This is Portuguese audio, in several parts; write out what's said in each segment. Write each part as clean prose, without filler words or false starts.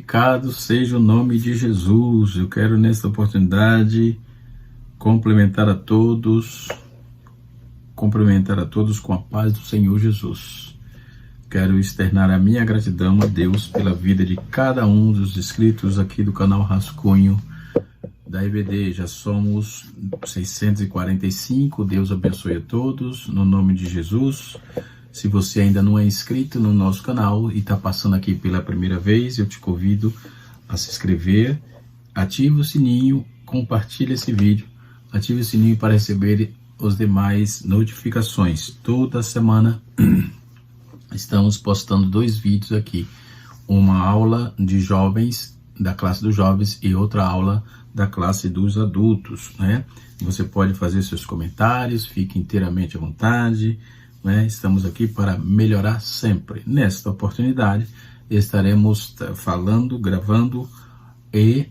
Glorificado seja o nome de Jesus. Eu quero nesta oportunidade cumprimentar a todos com a paz do Senhor Jesus. Quero externar a minha gratidão a Deus pela vida de cada um dos inscritos aqui do canal Rascunho da EBD. Já somos 645. Deus abençoe a todos, no nome de Jesus. Se você ainda não é inscrito no nosso canal e está passando aqui pela primeira vez, eu te convido a se inscrever, ative o sininho, compartilhe esse vídeo, ative o sininho para receber as demais notificações. Toda semana estamos postando 2 vídeos aqui, uma aula de jovens, da classe dos jovens, e outra aula da classe dos adultos, né? Você pode fazer seus comentários, fique inteiramente à vontade, né? Estamos aqui para melhorar sempre. Nesta oportunidade, estaremos falando, gravando e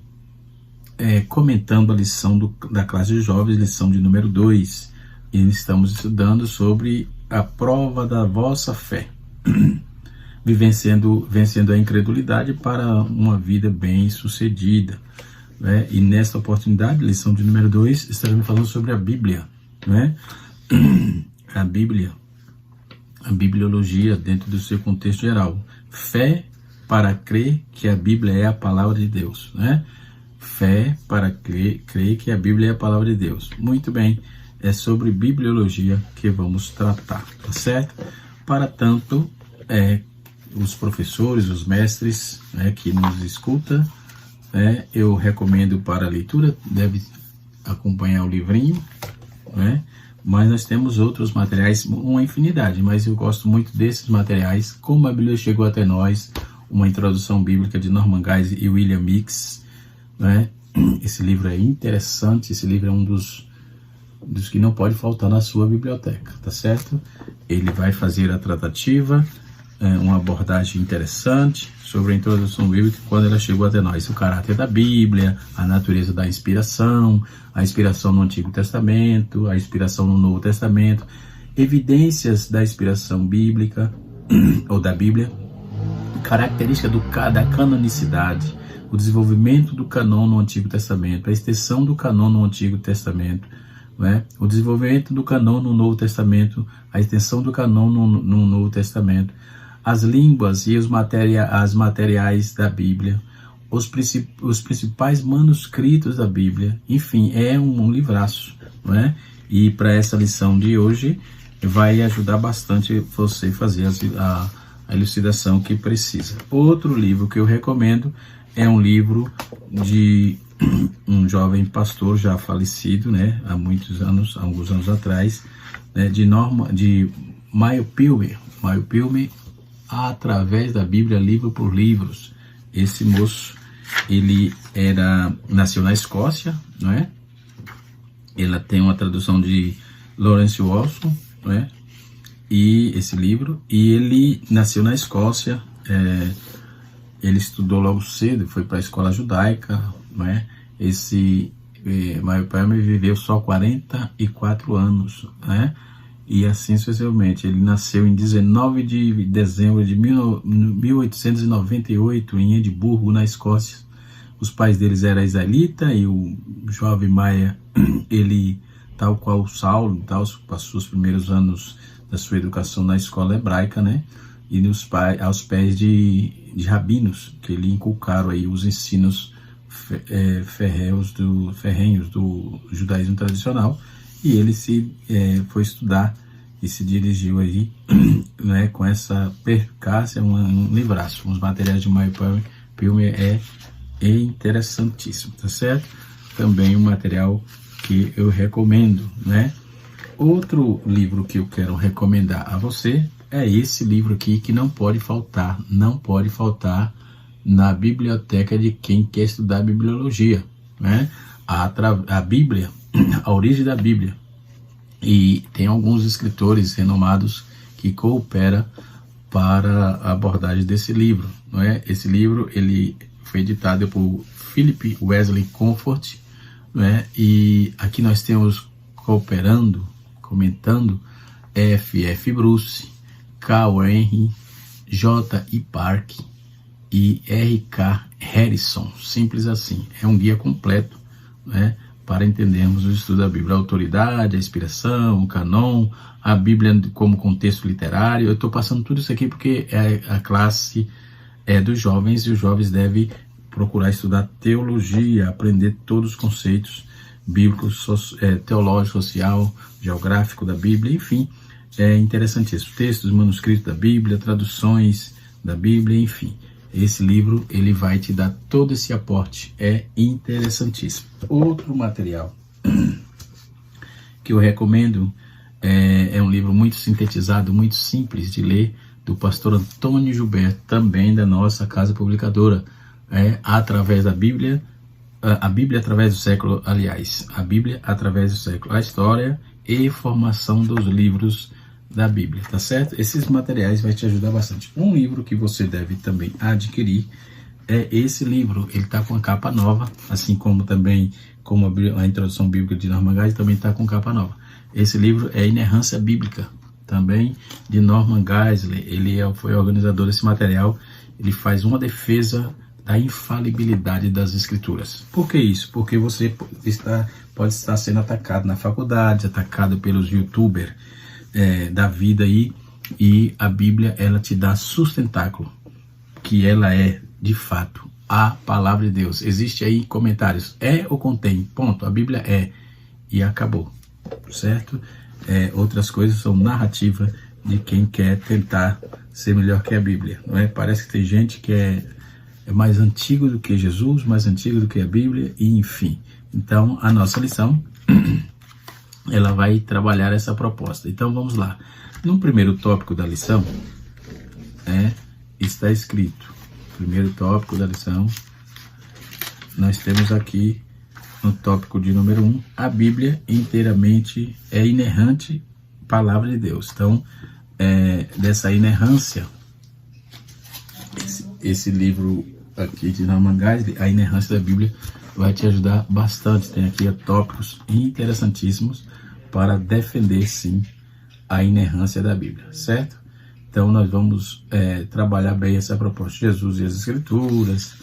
comentando a lição da classe de jovens, lição de número 2. E estamos estudando sobre a prova da vossa fé, vencendo a incredulidade para uma vida bem sucedida, né? E nesta oportunidade, lição de número 2, estaremos falando sobre a Bíblia, né? A bibliologia dentro do seu contexto geral. Fé para crer que a Bíblia é a palavra de Deus, né? Fé para crer que a Bíblia é a palavra de Deus. Muito bem, é sobre bibliologia que vamos tratar, tá certo? Para tanto, os professores, os mestres, né, que nos escutam, eu recomendo para a leitura, deve acompanhar o livrinho, né? Mas nós temos outros materiais, uma infinidade, mas eu gosto muito desses materiais. Como a Bíblia chegou até nós, uma introdução bíblica de Norman Geis e William Mix, né? Esse livro é interessante, esse livro é um dos que não pode faltar na sua biblioteca, tá certo? Ele vai fazer a tratativa, uma abordagem interessante sobre a introdução bíblica quando ela chegou até nós, o caráter da Bíblia, a natureza da inspiração, a inspiração no Antigo Testamento, a inspiração no Novo Testamento, evidências da inspiração bíblica ou da Bíblia, característica da canonicidade, o desenvolvimento do canon no Antigo Testamento, a extensão do canon no Antigo Testamento, né? O desenvolvimento do canon no Novo Testamento, a extensão do canon no Novo Testamento, as línguas e as materiais da Bíblia, os principais manuscritos da Bíblia. Enfim, é um livraço, não é? E para essa lição de hoje vai ajudar bastante você fazer a elucidação que precisa. Outro livro que eu recomendo é um livro de um jovem pastor já falecido, né, há alguns anos atrás, né, de Maio Pilmer, através da Bíblia, livro por livros. Esse moço, ele nasceu na Escócia, não é? Ela tem uma tradução de Lawrence Walson, não é? E esse livro, e ele nasceu na Escócia, ele estudou logo cedo, foi para a escola judaica, não é? Esse Maio Pilmer viveu só 44 anos, né? E assim sucessivamente. Ele nasceu em 19 de dezembro de 1898 em Edimburgo, na Escócia. Os pais deles eram israelita, e o jovem Maia, ele, tal qual Saulo, passou os primeiros anos da sua educação na escola hebraica, né? E aos pés de rabinos, que lhe inculcaram aí os ensinos ferrenhos do judaísmo tradicional. E ele foi estudar e se dirigiu aí, né, com essa percácia, um livraço. Os materiais de Maio Pilmer é interessantíssimo, tá certo? Também um material que eu recomendo, né? Outro livro que eu quero recomendar a você é esse livro aqui, que não pode faltar na biblioteca de quem quer estudar bibliologia, né? A Bíblia, a origem da Bíblia. E tem alguns escritores renomados que cooperam para a abordagem desse livro, não é? Esse livro, ele foi editado por Philip Wesley Comfort, não é? E aqui nós temos comentando F. Bruce, K. Henry, J. Park, e R.K. Harrison, simples assim. É um guia completo, né, para entendermos o estudo da Bíblia. A autoridade, a inspiração, o canon, a Bíblia como contexto literário. Eu estou passando tudo isso aqui porque a classe é dos jovens e os jovens devem procurar estudar teologia, aprender todos os conceitos bíblicos, teológico, social, geográfico da Bíblia, enfim, é interessantíssimo. Textos, manuscritos da Bíblia, traduções da Bíblia, enfim. Esse livro, ele vai te dar todo esse aporte, é interessantíssimo. Outro material que eu recomendo é um livro muito sintetizado, muito simples de ler, do pastor Antônio Gilberto, também da nossa casa publicadora, através da Bíblia, a Bíblia através do século, aliás, a Bíblia através do século, a história e formação dos livros da Bíblia, tá certo? Esses materiais vai te ajudar bastante. Um livro que você deve também adquirir é esse livro. Ele tá com a capa nova, assim como também como a introdução bíblica de Norman Geisler também tá com capa nova. Esse livro é Inerrância Bíblica, também de Norman Geisler. Ele foi organizador desse material. Ele faz uma defesa da infalibilidade das Escrituras. Por que isso? Porque você pode estar sendo atacado na faculdade, atacado pelos youtubers da vida aí, e a Bíblia, ela te dá sustentáculo, que ela é, de fato, a palavra de Deus. Existe aí comentários, ou contém, ponto, a Bíblia e acabou, certo? Outras coisas são narrativa de quem quer tentar ser melhor que a Bíblia, não é? Parece que tem gente que é mais antigo do que Jesus, mais antigo do que a Bíblia, e enfim. Então, a nossa lição, ela vai trabalhar essa proposta. Então, vamos lá. No primeiro tópico da lição, está escrito, primeiro tópico da lição, nós temos aqui, no tópico de número 1, a Bíblia inteiramente é inerrante, palavra de Deus. Então, dessa inerrância, esse livro aqui de Norman Geisler, a inerrância da Bíblia, vai te ajudar bastante. Tem aqui tópicos interessantíssimos para defender, sim, a inerrância da Bíblia, certo? Então, nós vamos trabalhar bem essa proposta. Jesus e as Escrituras,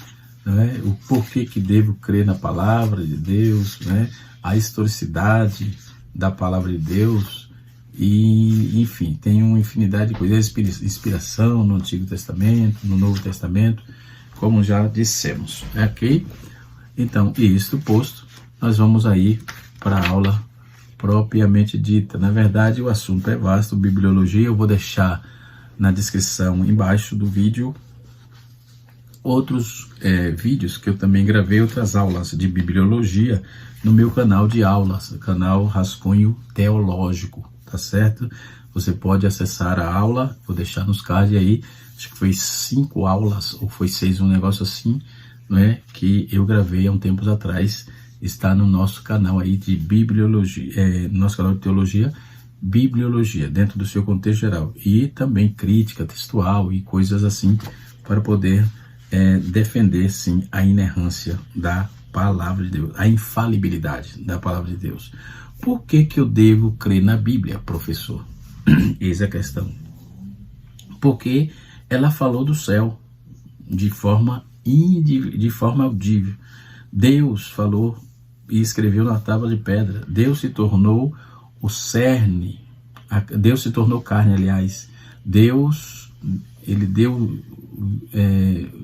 né? O porquê que devo crer na palavra de Deus, né? A historicidade da palavra de Deus, e, enfim, tem uma infinidade de coisas, inspiração no Antigo Testamento, no Novo Testamento, como já dissemos, ok? Então, isto posto, nós vamos aí para a aula propriamente dita. Na verdade, o assunto é vasto, bibliologia. Eu vou deixar na descrição embaixo do vídeo outros vídeos que eu também gravei, outras aulas de bibliologia no meu canal de aulas, canal Rascunho Teológico, tá certo? Você pode acessar a aula, vou deixar nos cards aí, acho que foi 5 aulas, ou foi 6, um negócio assim, né, que eu gravei há um tempo atrás, está no nosso canal aí de bibliologia, nosso canal de teologia, bibliologia, dentro do seu contexto geral, e também crítica textual e coisas assim, para poder defender, sim, a inerrância da palavra de Deus, a infalibilidade da palavra de Deus. Por que que eu devo crer na Bíblia, professor? Eis a questão. Porque ela falou do céu de forma audível. Deus falou e escreveu na tábua de pedra. Deus se tornou o cerne. Deus se tornou carne, aliás. Deus, ele deu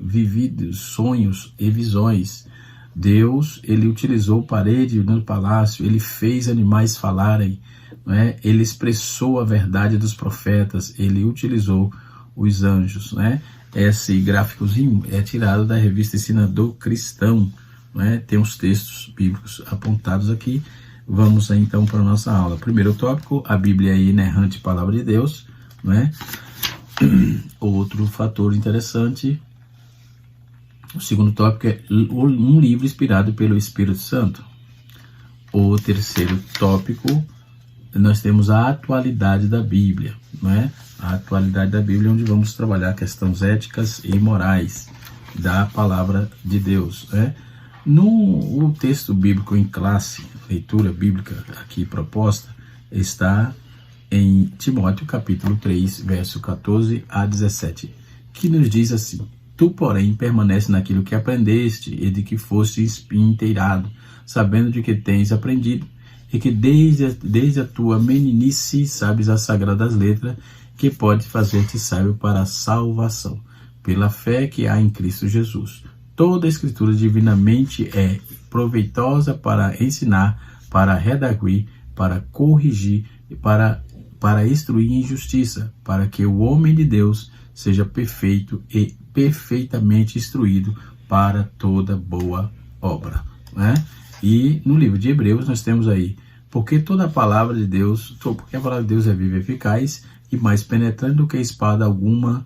vividos sonhos e visões. Deus, ele utilizou parede no palácio, ele fez animais falarem, não é? Ele expressou a verdade dos profetas, ele utilizou os anjos, né? Esse gráficozinho é tirado da revista Ensinador Cristão, né? Tem os textos bíblicos apontados aqui. Vamos aí, então, para a nossa aula. Primeiro tópico, a Bíblia é inerrante palavra de Deus, né? Outro fator interessante, o segundo tópico é um livro inspirado pelo Espírito Santo. O terceiro tópico, nós temos a atualidade da Bíblia, não é? A atualidade da Bíblia, onde vamos trabalhar questões éticas e morais da palavra de Deus, né? No texto bíblico em classe, leitura bíblica aqui proposta, está em Timóteo capítulo 3, verso 14 a 17, que nos diz assim: Tu, porém, permanece naquilo que aprendeste e de que fostes inteirado, sabendo de que tens aprendido, e que desde a tua meninice sabes as sagradas letras, que pode fazer-te sábio para a salvação, pela fé que há em Cristo Jesus. Toda a Escritura divinamente é proveitosa para ensinar, para redarguir, para corrigir, para instruir em justiça, para que o homem de Deus seja perfeito e perfeitamente instruído para toda boa obra, né? E no livro de Hebreus nós temos aí, porque toda a palavra de Deus, porque a palavra de Deus é viva e eficaz e mais penetrante do que espada alguma,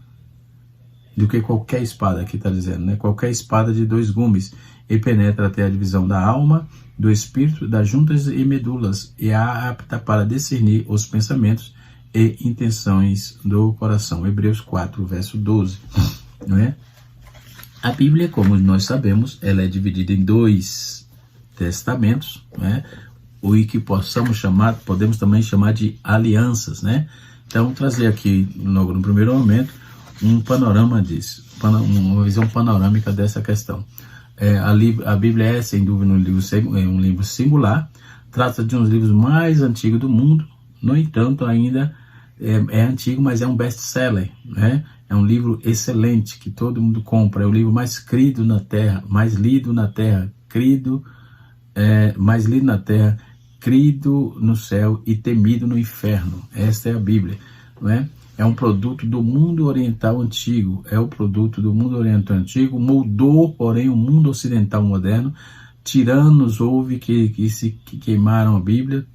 do que qualquer espada, aqui está dizendo, né? Qualquer espada de 2 gumes, e penetra até a divisão da alma, do espírito, das juntas e medulas, e é apta para discernir os pensamentos e intenções do coração. Hebreus 4, verso 12. Não é? A Bíblia, como nós sabemos, ela é dividida em 2 testamentos, né? O que podemos também chamar de alianças, né? Então, trazer aqui, logo no primeiro momento, um panorama disso, uma visão panorâmica dessa questão. A Bíblia é, sem dúvida, um livro singular, trata de um dos livros mais antigos do mundo, no entanto, ainda é antigo, mas é um best-seller, né? É um livro excelente, que todo mundo compra, é o livro mais crido na terra, mais lido na terra, crido no céu e temido no inferno. Esta é a Bíblia, não é? É um produto do mundo oriental antigo, moldou, porém, o mundo ocidental moderno. Tiranos houve que queimaram a Bíblia,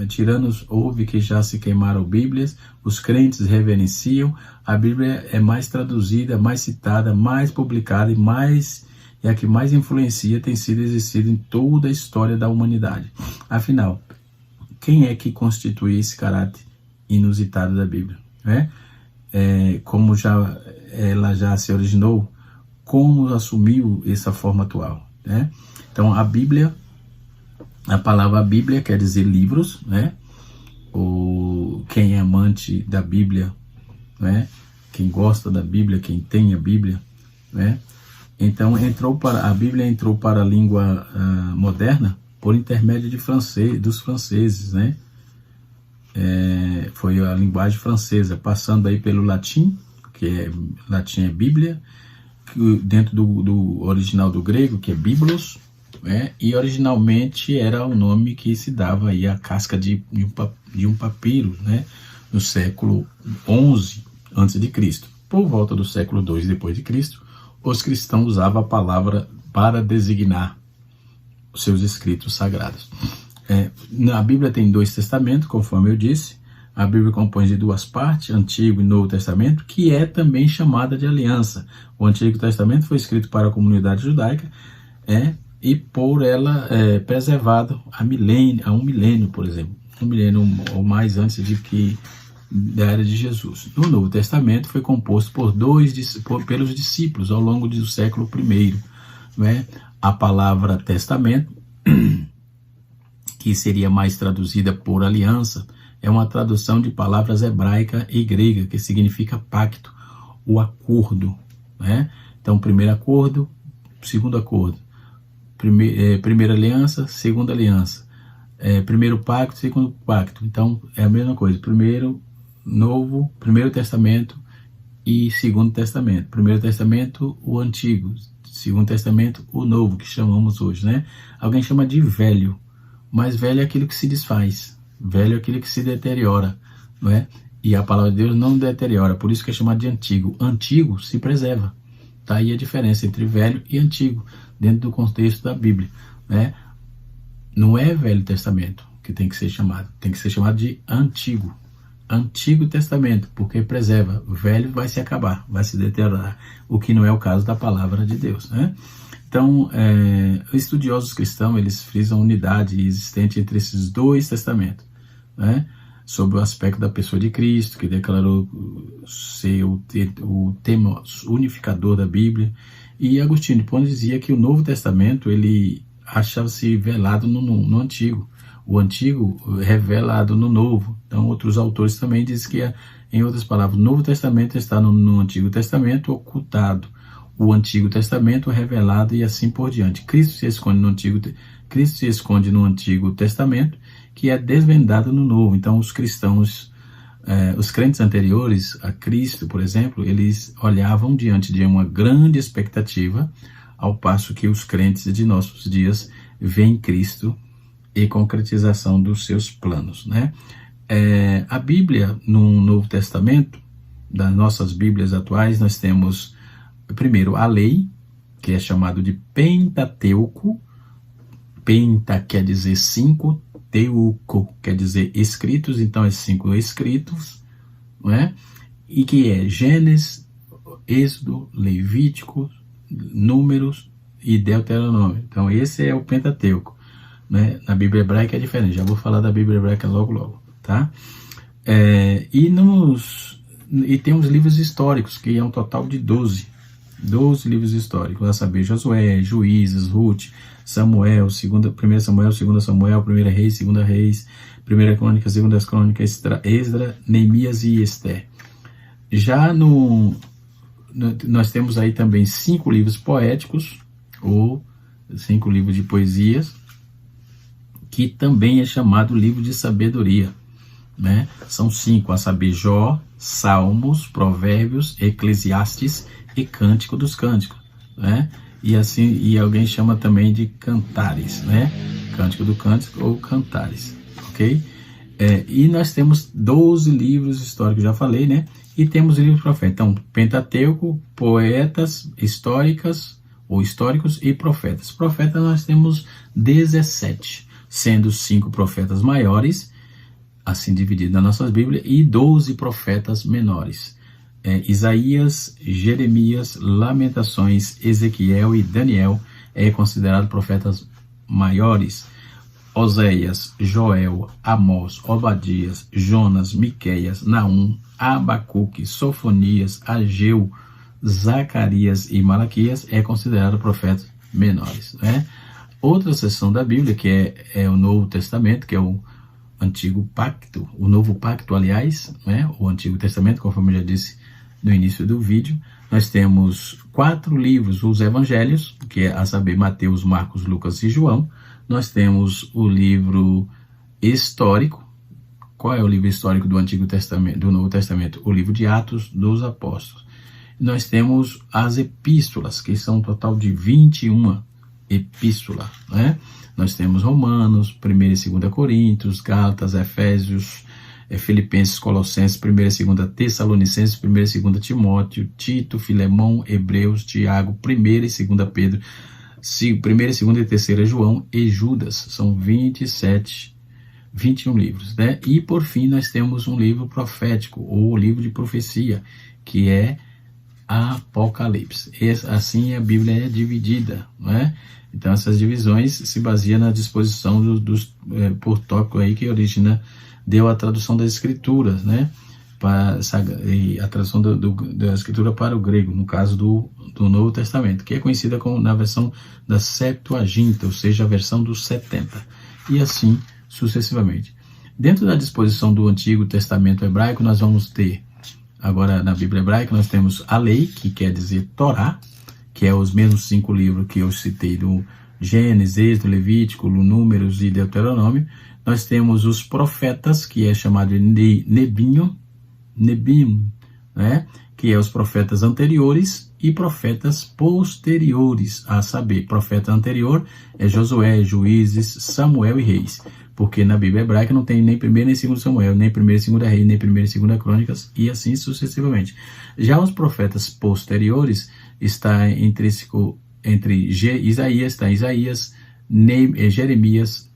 tiranos houve que já se queimaram Bíblias, os crentes reverenciam, a Bíblia é mais traduzida, mais citada, mais publicada e a que mais influencia tem sido existida em toda a história da humanidade. Afinal, quem é que constitui esse caráter inusitado da Bíblia? Como ela já se originou, como assumiu essa forma atual, né? Então a Bíblia, a palavra Bíblia quer dizer livros, né? Quem é amante da Bíblia, né? Quem gosta da Bíblia, quem tem a Bíblia, né? Então a Bíblia entrou para a língua moderna por intermédio dos franceses, né? Foi a linguagem francesa, passando aí pelo latim, latim é Bíblia, dentro do original do grego, que é Biblos, né? E originalmente era o nome que se dava aí à casca de um papiro, né? No século XI a.C. Por volta do século II depois de Cristo, os cristãos usavam a palavra para designar os seus escritos sagrados. A Bíblia tem 2 testamentos, conforme eu disse. A Bíblia compõe de 2 partes, Antigo e Novo Testamento, que é também chamada de aliança. O Antigo Testamento foi escrito para a comunidade judaica e por ela preservado há um milênio, por exemplo, um milênio ou mais antes da era de Jesus. No Novo Testamento foi composto pelos discípulos ao longo do século I. Né? A palavra testamento, que seria mais traduzida por aliança, é uma tradução de palavras hebraica e grega, que significa pacto, o acordo, né? Então, primeiro acordo, segundo acordo, primeira aliança, segunda aliança, primeiro pacto, segundo pacto. Então, é a mesma coisa, primeiro testamento e segundo testamento. Primeiro testamento, o antigo, segundo testamento, o novo, que chamamos hoje, né? Alguém chama de velho, mas velho é aquilo que se desfaz, velho é aquilo que se deteriora, não é? E a palavra de Deus não deteriora, por isso que é chamado de antigo. Antigo se preserva. Tá aí a diferença entre velho e antigo, dentro do contexto da Bíblia, né? Não é Velho Testamento que tem que ser chamado de Antigo. Antigo Testamento, porque preserva. O velho vai se acabar, vai se deteriorar, o que não é o caso da palavra de Deus, né? Então, estudiosos cristãos, eles frisam a unidade existente entre esses 2 testamentos, né? Sobre o aspecto da pessoa de Cristo, que declarou ser o tema unificador da Bíblia. E Agostinho de Hipona dizia que o Novo Testamento, ele achava-se velado no Antigo. O Antigo revelado no Novo. Então, outros autores também dizem que, em outras palavras, o Novo Testamento está no Antigo Testamento ocultado. o Antigo Testamento revelado e assim por diante. Cristo se esconde no Antigo Testamento, que é desvendado no Novo. Então, os cristãos, os crentes anteriores a Cristo, por exemplo, eles olhavam diante de uma grande expectativa, ao passo que os crentes de nossos dias veem Cristo e concretização dos seus planos, né? A Bíblia, no Novo Testamento, das nossas Bíblias atuais, nós temos, primeiro, a lei, que é chamado de Pentateuco. Penta quer dizer 5, teuco quer dizer escritos, então é 5 escritos, não é? E que é Gênesis, Êxodo, Levítico, Números e Deuteronômio. Então esse é o Pentateuco, né? Na Bíblia hebraica é diferente, já vou falar da Bíblia hebraica logo, tá? E tem os livros históricos, que é um total de 12 livros históricos, a saber, Josué, Juízes, Ruth, Samuel, 1 Samuel, 2 Samuel, 1 Reis, 2 Reis, 1 Crônica, 2 Crônica, Esdra, Neemias e Esther. Já nós temos aí também 5 livros poéticos, ou 5 livros de poesias, que também é chamado livro de sabedoria, né? São 5, a saber, Jó, Salmos, Provérbios, Eclesiastes e Cântico dos Cânticos, né? E alguém chama também de Cantares, né? Cântico do Cântico ou Cantares, ok? E nós temos 12 livros históricos, já falei, né? E temos livros proféticos. Então, Pentateuco, poetas históricos e profetas. Profetas nós temos 17, sendo 5 profetas maiores, assim dividido nas nossas Bíblias, e 12 profetas menores. Isaías, Jeremias, Lamentações, Ezequiel e Daniel é considerado profetas maiores. Oséias, Joel, Amós, Obadias, Jonas, Miqueias, Naum, Abacuque, Sofonias, Ageu, Zacarias e Malaquias é considerado profetas menores, né? Outra seção da Bíblia, que é o Novo Testamento, que é o Antigo Pacto, o Novo Pacto, aliás, né? O Antigo Testamento, conforme eu já disse no início do vídeo, nós temos 4 livros, os Evangelhos, que é a saber, Mateus, Marcos, Lucas e João. Nós temos o livro histórico. Qual é o livro histórico do Antigo Testamento, do Novo Testamento? O livro de Atos dos Apóstolos. Nós temos as epístolas, que são um total de 21 epístolas, né? Nós temos Romanos, 1 e 2 Coríntios, Gálatas, Efésios, Filipenses, Colossenses, 1 e 2 Tessalonicenses, 1 e 2 Timóteo, Tito, Filemão, Hebreus, Tiago, 1 e 2 Pedro, 1 e 2 e 3 João e Judas. São 21 livros, né? E por fim nós temos um livro profético, ou livro de profecia, que é Apocalipse. Assim a Bíblia é dividida, não é? Então essas divisões se baseiam na disposição por tópico aí que deu a tradução das escrituras, né? A tradução da escritura para o grego, no caso do Novo Testamento, que é conhecida na versão da Septuaginta, ou seja, a versão dos 70, e assim sucessivamente. Dentro da disposição do Antigo Testamento hebraico, nós vamos ter, agora na Bíblia hebraica, nós temos a lei, que quer dizer Torá, que é os mesmos 5 livros que eu citei do Gênesis, Êxodo, Levítico, Números e Deuteronômio. Nós temos os profetas, que é chamado de Nebim, né? Que é os profetas anteriores e profetas posteriores, a saber, profeta anterior é Josué, Juízes, Samuel e Reis, porque na Bíblia hebraica não tem nem 1 nem 2 Samuel, nem 1 e 2 Reis, nem 1 e 2 Crônicas, e assim sucessivamente. Já os profetas posteriores está entre Isaías, Jeremias,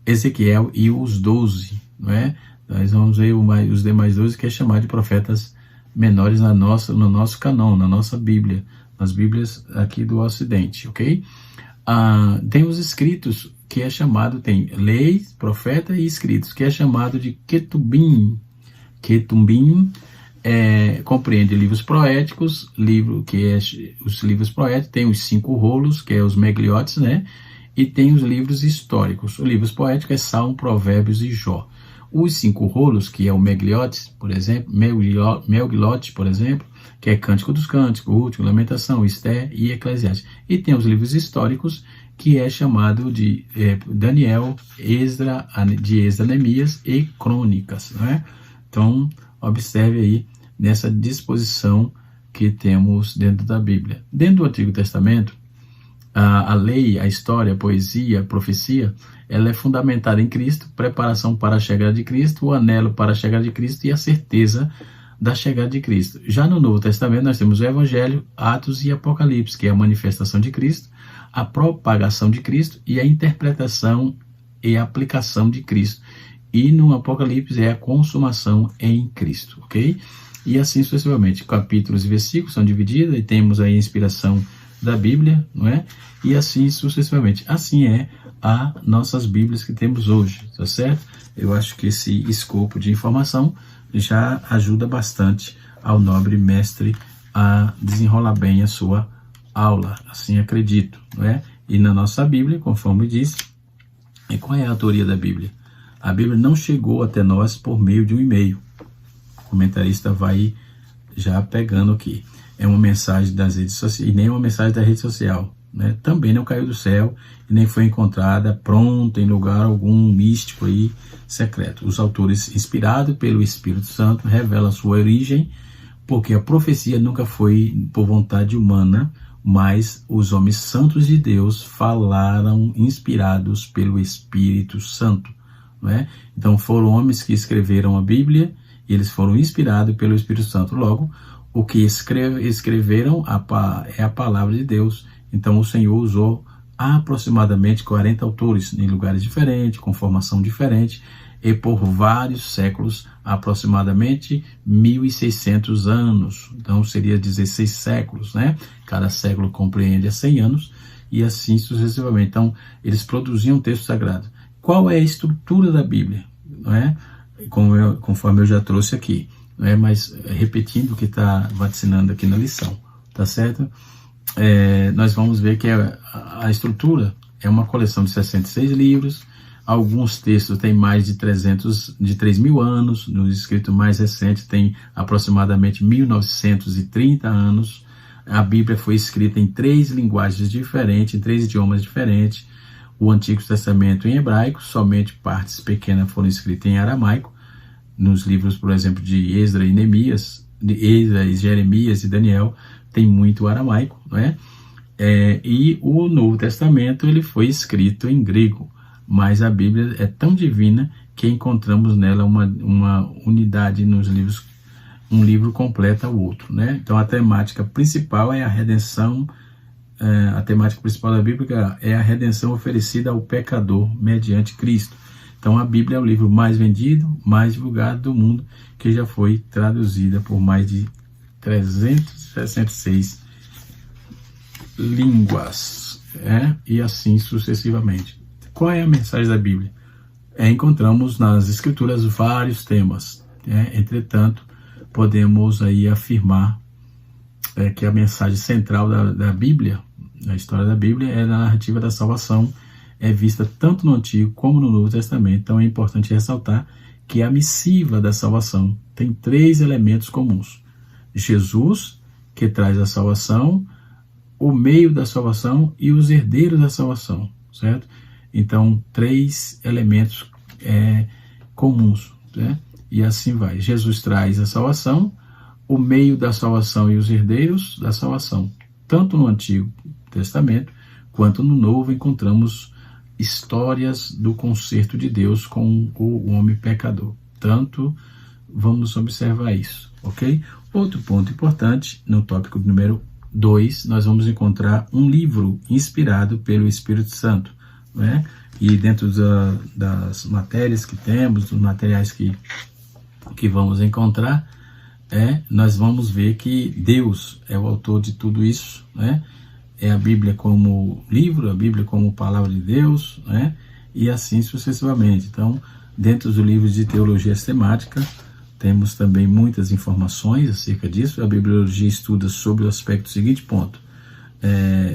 Ezequiel e os 12, não é? Nós vamos ver os demais 12, que é chamado de profetas menores no nosso canão, na nossa Bíblia, nas Bíblias aqui do Ocidente, ok? Tem os escritos, que é chamado, tem leis, profeta e escritos, que é chamado de Ketubim. Ketubim compreende livros poéticos, os livros poéticos, tem os 5 rolos, que é os megliotes, né? E tem os livros históricos. Os livros poéticos é Salmo, Provérbios e Jó. Os 5 rolos, que é o Megillote, por exemplo, que é Cântico dos Cânticos, Último, Lamentação, Esther e Eclesiastes. E tem os livros históricos, que é chamado de Daniel, Esdra, Neemias e Crônicas, né? Então, observe aí nessa disposição que temos dentro da Bíblia. Dentro do Antigo Testamento, a lei, a história, a poesia, a profecia, ela é fundamentada em Cristo, preparação para a chegada de Cristo, o anelo para a chegada de Cristo e a certeza da chegada de Cristo. Já no Novo Testamento nós temos o Evangelho, Atos e Apocalipse, que é a manifestação de Cristo, a propagação de Cristo e a interpretação e aplicação de Cristo. E no Apocalipse é a consumação em Cristo, ok? E assim sucessivamente, capítulos e versículos são divididos e temos aí a inspiração da Bíblia, não é? E assim sucessivamente. Assim é as nossas Bíblias que temos hoje, tá certo? Eu acho que esse escopo de informação já ajuda bastante ao nobre mestre a desenrolar bem a sua aula, assim acredito, não é? E na nossa Bíblia, conforme disse, qual é a autoria da Bíblia? A Bíblia não chegou até nós por meio de um e-mail. O comentarista vai já pegando aqui. É uma mensagem das redes sociais, e nem uma mensagem da rede social, né? Também não caiu do céu e nem foi encontrada pronta em lugar algum místico aí, secreto. Os autores, inspirados pelo Espírito Santo, revelam sua origem, porque a profecia nunca foi por vontade humana, mas os homens santos de Deus falaram inspirados pelo Espírito Santo, não é? Então foram homens que escreveram a Bíblia e eles foram inspirados pelo Espírito Santo. Logo, o que escreveram é a palavra de Deus. Então o Senhor usou aproximadamente 40 autores em lugares diferentes, com formação diferente, e por vários séculos, aproximadamente 1.600 anos. Então seria 16 séculos, né? Cada século compreende a 100 anos e assim sucessivamente. Então eles produziam texto sagrado. Qual é a estrutura da Bíblia? Não é? Conforme eu já trouxe aqui, não é? Mas repetindo o que está vaticinando aqui na lição, tá certo? Nós vamos ver que a estrutura é uma coleção de 66 livros. Alguns textos têm mais de 3.000 anos, no escrito mais recente tem aproximadamente 1930 anos. A Bíblia foi escrita em 3 linguagens diferentes, em 3 idiomas diferentes. O Antigo Testamento em hebraico, somente partes pequenas foram escritas em aramaico. Nos livros, por exemplo, de Esdra e Neemias, de Esdra, Jeremias e Daniel, tem muito aramaico, não é? E o Novo Testamento ele foi escrito em grego, mas a Bíblia é tão divina que encontramos nela uma unidade nos livros, um livro completa o outro, né? Então a temática principal é a redenção. A temática principal da Bíblia é a redenção oferecida ao pecador mediante Cristo. Então a Bíblia é o livro mais vendido, mais divulgado do mundo, que já foi traduzida por mais de 366 línguas, e assim sucessivamente. Qual é a mensagem da Bíblia? Encontramos nas Escrituras vários temas, entretanto, podemos aí afirmar que a mensagem central da Bíblia, a história da Bíblia, é a narrativa da salvação, é vista tanto no Antigo como no Novo Testamento. Então é importante ressaltar que a missiva da salvação tem 3 elementos comuns: Jesus, que traz a salvação, o meio da salvação e os herdeiros da salvação, certo? Então 3 elementos comuns, né? E assim vai. Jesus traz a salvação, o meio da salvação e os herdeiros da salvação. Tanto no Antigo Testamento quanto no Novo encontramos histórias do conserto de Deus com o homem pecador. Tanto vamos observar isso, ok? Outro ponto importante, no tópico número 2, nós vamos encontrar um livro inspirado pelo Espírito Santo, né? E dentro das matérias que temos, dos materiais que vamos encontrar, nós vamos ver que Deus é o autor de tudo isso, né? É a Bíblia como livro, a Bíblia como palavra de Deus, né? E assim sucessivamente. Então, dentro dos livros de teologia sistemática, temos também muitas informações acerca disso. A bibliologia estuda sobre o aspecto seguinte, ponto.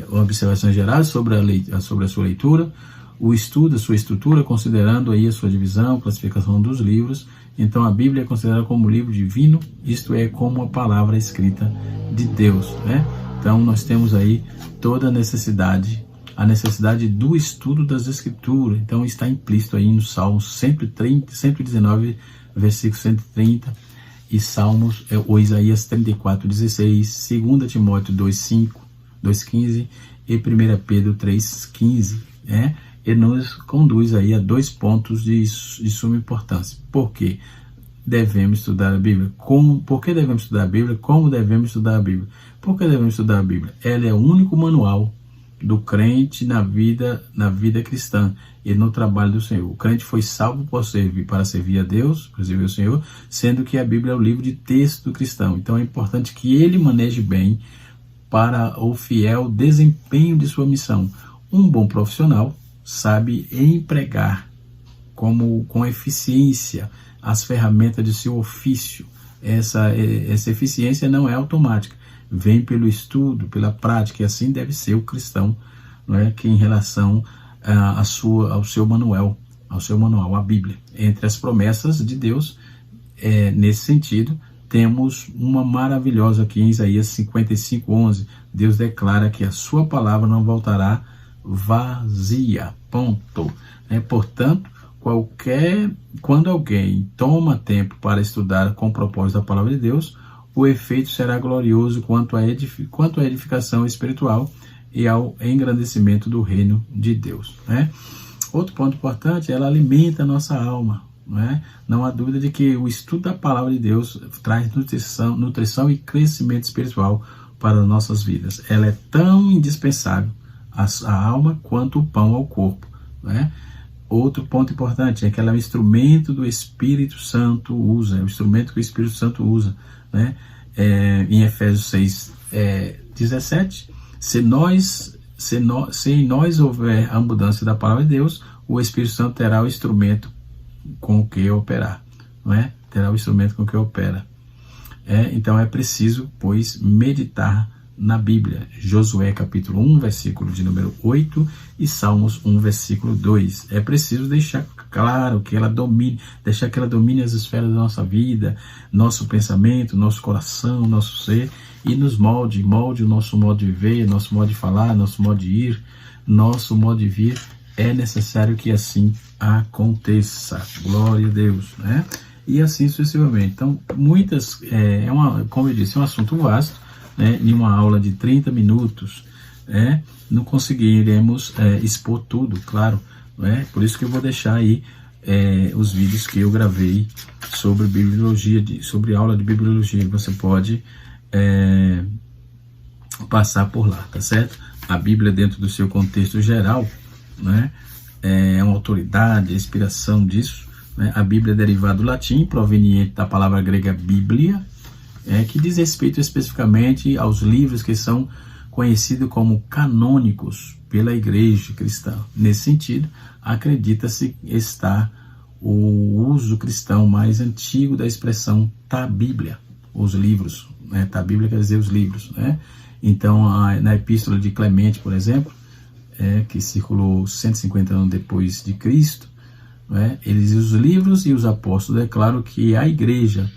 Observações gerais sobre a sua leitura, o estudo, a sua estrutura, considerando aí a sua divisão, classificação dos livros. Então a Bíblia é considerada como livro divino, isto é, como a palavra escrita de Deus, né? Então nós temos aí toda a necessidade do estudo das Escrituras. Então está implícito aí no Salmo 119, versículo 130, e Salmos, ou Isaías 34, 16, 2 Timóteo 2,15 e 1 Pedro 3,15, né? E nos conduz aí a 2 pontos de suma importância. Por quê? Devemos estudar a Bíblia? Por que devemos estudar a Bíblia? Como devemos estudar a Bíblia? Por que devemos estudar a Bíblia? Ela é o único manual do crente na vida cristã e no trabalho do Senhor. O crente foi salvo para servir a Deus, para servir o Senhor, sendo que a Bíblia é o livro de texto do cristão. Então é importante que ele maneje bem para o fiel desempenho de sua missão. Um bom profissional sabe empregar com eficiência as ferramentas de seu ofício. Essa eficiência não é automática, vem pelo estudo, pela prática, e assim deve ser o cristão, não é, que em relação ao seu manual, a Bíblia. Entre as promessas de Deus, nesse sentido, temos uma maravilhosa aqui em Isaías 55:11. Deus declara que a sua palavra não voltará vazia, ponto. Portanto, quando alguém toma tempo para estudar com o propósito da palavra de Deus, o efeito será glorioso quanto à edificação espiritual e ao engrandecimento do reino de Deus, né? Outro ponto importante, ela alimenta a nossa alma, né? Não há dúvida de que o estudo da palavra de Deus traz nutrição e crescimento espiritual para as nossas vidas. Ela é tão indispensável à alma quanto o pão ao corpo, né? Outro ponto importante é que ela é um instrumento do Espírito Santo usa, é o instrumento que o Espírito Santo usa, né? Em Efésios 6:17, se em nós houver a mudança da palavra de Deus, o Espírito Santo terá o instrumento com o que operar, não é? Terá o instrumento com o que opera. Então é preciso, pois, meditar na Bíblia. Josué capítulo 1, versículo de número 8 e Salmos 1, versículo 2. É preciso deixar claro que ela domine, deixar que ela domine as esferas da nossa vida, nosso pensamento, nosso coração, nosso ser, e nos molde o nosso modo de viver, nosso modo de falar, nosso modo de ir, nosso modo de vir. É necessário que assim aconteça. Glória a Deus, né? E assim sucessivamente. Então, como eu disse, é um assunto vasto, né? Em uma aula de 30 minutos, não conseguiremos expor tudo, claro, né? Por isso que eu vou deixar aí os vídeos que eu gravei sobre bibliologia, sobre aula de bibliologia. Você pode passar por lá, tá certo? A Bíblia, dentro do seu contexto geral, né, é uma autoridade, a inspiração disso, né? A Bíblia é derivada do latim, proveniente da palavra grega bíblia, que diz respeito especificamente aos livros que são conhecidos como canônicos pela igreja cristã. Nesse sentido, acredita-se estar o uso cristão mais antigo da expressão tá Bíblia, os livros, né? Tá Bíblia quer dizer os livros, né? Então, na epístola de Clemente, por exemplo, que circulou 150 anos depois de Cristo, né? Os livros e os apóstolos declaram que a igreja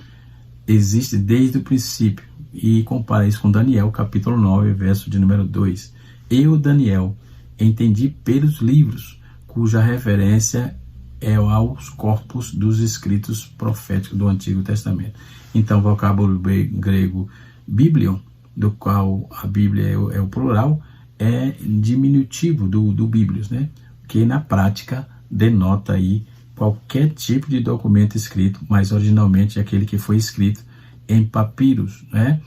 existe desde o princípio, e compara isso com Daniel, capítulo 9, verso de número 2. Eu, Daniel, entendi pelos livros, cuja referência é aos corpos dos escritos proféticos do Antigo Testamento. Então, o vocábulo grego biblion, do qual a Bíblia é o plural, é diminutivo do Bíblios, né? Que na prática denota aí qualquer tipo de documento escrito, mas originalmente aquele que foi escrito em papiros, né?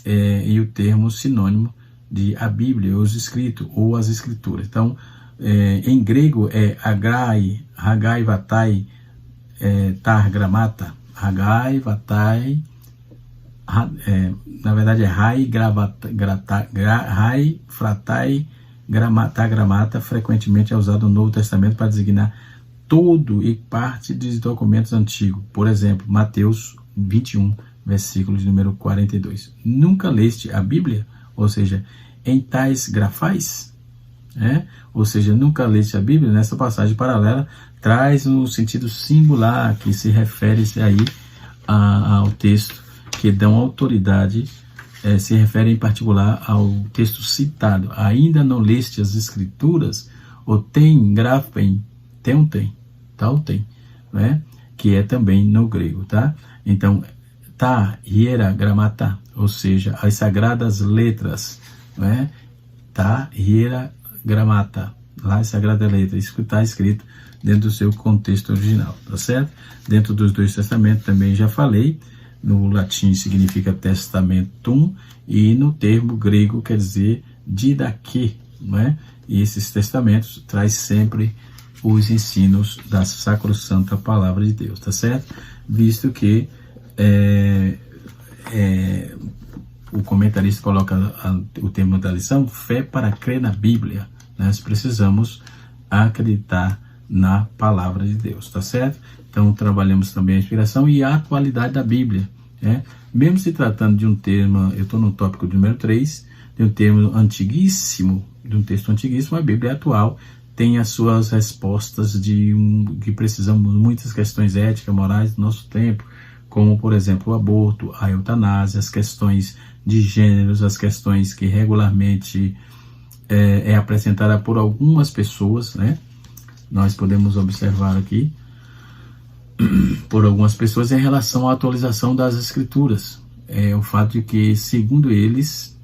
E o termo sinônimo de a Bíblia, os escritos ou as escrituras. Então, em grego é Hagai Vatai Tar Gramata, Hagai Vatai, na verdade é Rai Fratai Gramata, frequentemente é usado no Novo Testamento para designar todo e parte dos documentos antigos. Por exemplo, Mateus 21, versículo de número 42. Nunca leste a Bíblia? Ou seja, em tais grafais? Ou seja, nunca leste a Bíblia. Nessa passagem paralela traz um sentido singular que se refere aí ao texto que dão autoridade, se refere em particular ao texto citado. Ainda não leste as Escrituras? O tem, grafem, tal tem, que é também no grego, tá? Então, tá, hiera, gramata, ou seja, as sagradas letras, tá, hiera, gramata, lá as sagradas letras, isso está escrito dentro do seu contexto original, tá certo? Dentro dos dois testamentos também já falei, no latim significa testamentum, e no termo grego quer dizer didaquê, E esses testamentos traz sempre os ensinos da sacrossanta palavra de Deus, tá certo? Visto que o comentarista coloca o termo da lição, fé para crer na Bíblia. Nós precisamos acreditar na palavra de Deus, tá certo? Então trabalhamos também a inspiração e a atualidade da Bíblia, Mesmo se tratando de um termo, eu estou no tópico número 3, de um termo antiguíssimo, de um texto antiguíssimo, a Bíblia é atual, tem as suas respostas que precisamos, muitas questões éticas, morais do nosso tempo, como, por exemplo, o aborto, a eutanásia, as questões de gêneros, as questões que regularmente é apresentada por algumas pessoas, Nós podemos observar aqui, por algumas pessoas, em relação à atualização das Escrituras. O fato de que, segundo eles,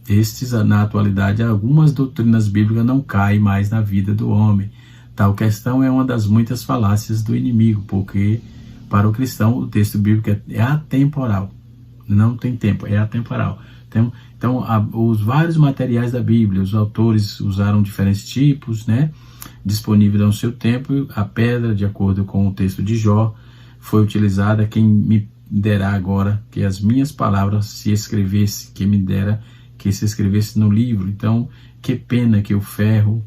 na atualidade, algumas doutrinas bíblicas não caem mais na vida do homem. Tal questão é uma das muitas falácias do inimigo, porque para o cristão o texto bíblico é atemporal, não tem tempo, é atemporal. Então os vários materiais da Bíblia, os autores usaram diferentes tipos, disponíveis ao seu tempo. A pedra, de acordo com o texto de Jó, foi utilizada. Quem me dera agora que as minhas palavras se escrevesse, que me dera que se escrevesse no livro. Então, que pena que o ferro,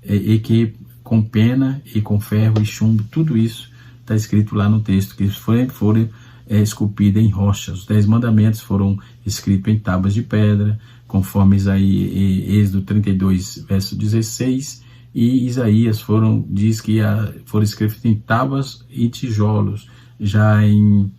e que com pena e com ferro e chumbo, tudo isso está escrito lá no texto, que foram esculpidos em rochas. Os 10 mandamentos foram escritos em tábuas de pedra, conforme Êxodo 32, verso 16, e Isaías diz que foram escritos em tábuas e tijolos. Já em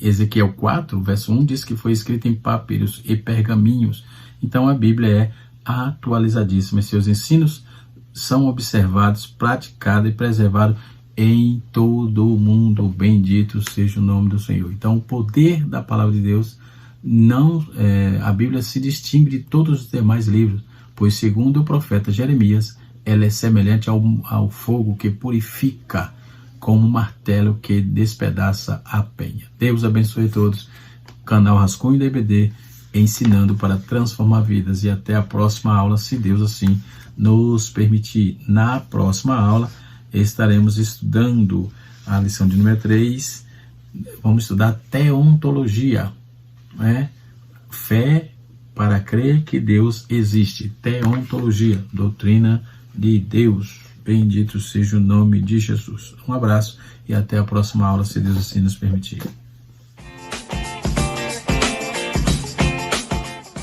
Ezequiel 4, verso 1, diz que foi escrito em papiros e pergaminhos. Então a Bíblia é atualizadíssima, e seus ensinos são observados, praticados e preservados em todo o mundo. Bendito seja o nome do Senhor. Então o poder da palavra de Deus, a Bíblia se distingue de todos os demais livros, pois segundo o profeta Jeremias, ela é semelhante ao fogo que purifica, como um martelo que despedaça a penha. Deus abençoe todos. Canal Rascunho da EBD, ensinando para transformar vidas. E até a próxima aula, se Deus assim nos permitir. Na próxima aula estaremos estudando a lição de número 3. Vamos estudar teontologia, Fé para crer que Deus existe. Teontologia, doutrina de Deus. Bendito seja o nome de Jesus. Um abraço e até a próxima aula, se Deus assim nos permitir.